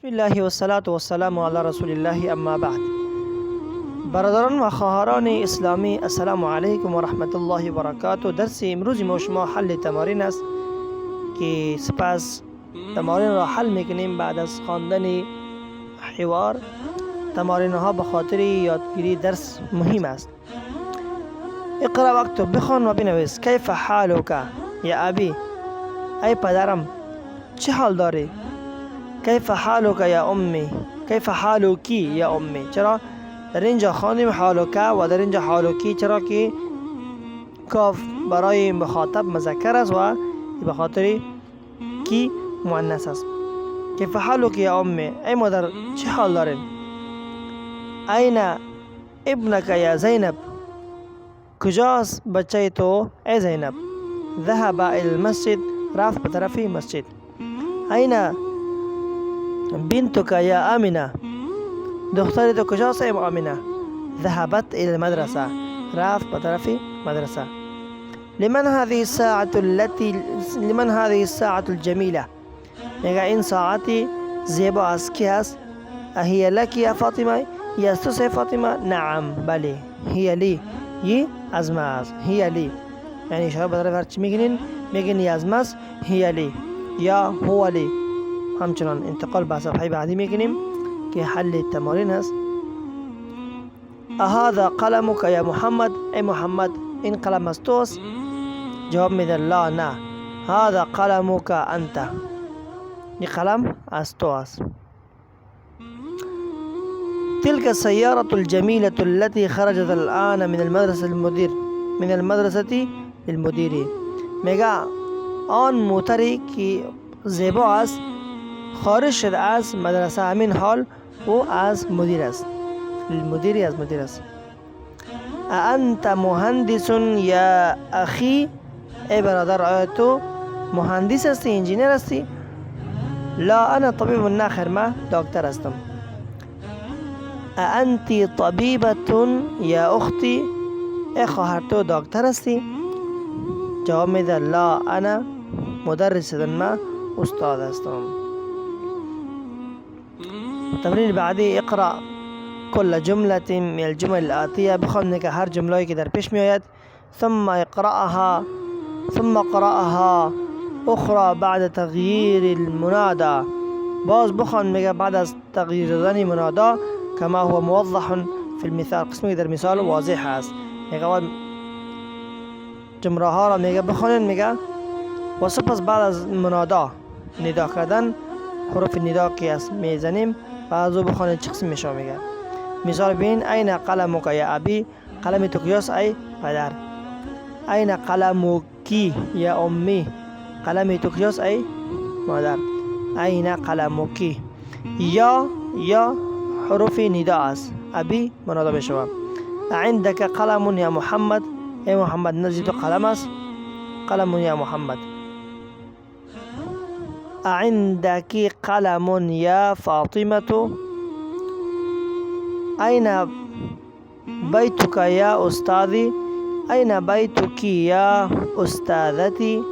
بسم الله و الصلاة و السلام علی رسول الله، اما بعد. برادران و خواهران اسلامی، السلام علیکم و رحمت الله و برکاته. درس امروز ما شما حل تمارین است که سپس تمارین را حل میکنیم. بعد از خواندن حوار تمارین ها به خاطر یادگیری درس مهم است. اقرا و اکتب، بخوان و بنویس. کیف حالک یا ابی، ای پدرم چه حال داری؟ کیف حالک یا امی، کیف حالکی یا امی. چرا در اینجا خواندیم حالک و در اینجا حالکی؟ چرا که کاف برای مخاطب مذکر است و به خاطر کی مؤنث است. کیف حالک یا امی، ای مادر چه حال دارین؟ این ابنک یا زینب، کجاست بچه تو ای زینب؟ ذهب الى المسجد، رفت به طرف مسجد. این بنتك يا آمنة، دختر تو کجاست ای آمنه؟ ذهبت الى المدرسة، رفت به طرف مدرسه. لمن هذه الساعة الجميلة، میگه این ساعتی زیبا است کی است؟ اهی لك یا فاطمه، یا است تو فاطمه؟ نعم بله، هی لی، یی از ما است، هی لی یعنی اشاره به طرف هر چی میگین میگین از ما است، هی لی یا هو لی. همچنان انتقال به صفحه بعدی میکنیم که حل تمارین است. اهذا قلمک یا محمد، ای محمد این قلم از توست؟ جواب میده لا، نه. هذا قلمک انت، این قلم از تو است. تلك السيارة الجميلة التي خرجت الآن من المدرسة للمدير، میگه آن موتری که زیبا است خارج شده از مدرسه، همین حال او از مدیر است. المدیری از مدیر است. انت مهندس یا اخی، ای برادر آیا تو مهندس هستی، انجینیر هستی؟ لا انا طبیب، نخیر ما دکتر هستم. انتی طبیبة یا اختی، ای خواهر تو دکتر هستی؟ جواب میده لا انا مدرس، ما استاد هستم. تمرین بعدی، اقرأ كل جملة من الجمل الآتية، بخوان که هر جمله‌ای که در پیش می آید. ثم قرأها اخرى بعد تغییر المنادى، باز بخوان میگه بعد از تغییر دادن منادا، کما هو موضح فی المثال، قسمی در مثال واضح است. میگه جمله ها را میگه بخوانید، میگه و سپس بعد از منادا ندا کردن حروف ندا که است میزنیم، بعضو بخوانید چه قسم میشه. میگه مثال بین، این قلمک یا ابی، قلم تو کجاست ای پدر؟ این قلمکی یا امی، قلم تو کجاست ای مادر؟ این قلمکی. یا حروف ندا است، ابی منادا بشود. عندك قلم یا محمد، ای محمد نزد تو قلم است؟ قلم یا محمد. عندك قلم یا فاطمة، أين بيتك يا أستاذي؟ أين بيتك يا أستاذتي؟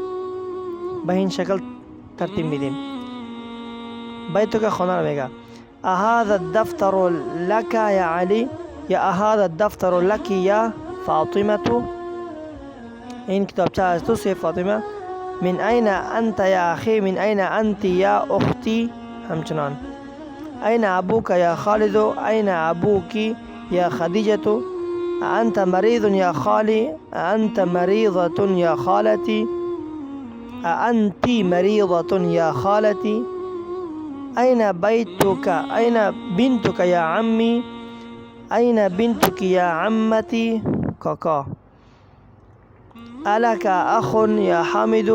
به این شکل ترتیب میدیم. بیتک خانه رو میگه اهذا الدفتر لك یا علی، یا اهذا الدفتر لك یا فاطمة، این کتابچه از تو سی فاطمه. من أين أنت یا أخي، من أين أنت یا أختي. همچنان أين أبوك يا خالد، أين أبوك يا خديجة؟ أنت مريض يا خالي، أنت مريضة يا خالتي، أنت مريضة يا خالتي. أين بيتك، أين بنتك يا عمي، أين بنتك يا عمتي؟ كاكا. ألك أخ يا حامد،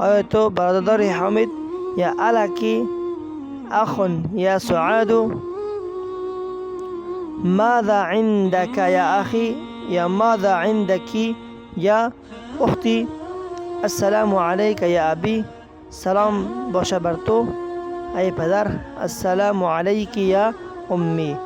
آیا تو برادر حامد؟ یا ألك أخ يا سعاد؟ ماذا عندك يا أخي، يا ماذا عندك يا أختي؟ السلام عليك يا أبي، سلام باشه بر تو ای پدر. السلام عليك يا أمي،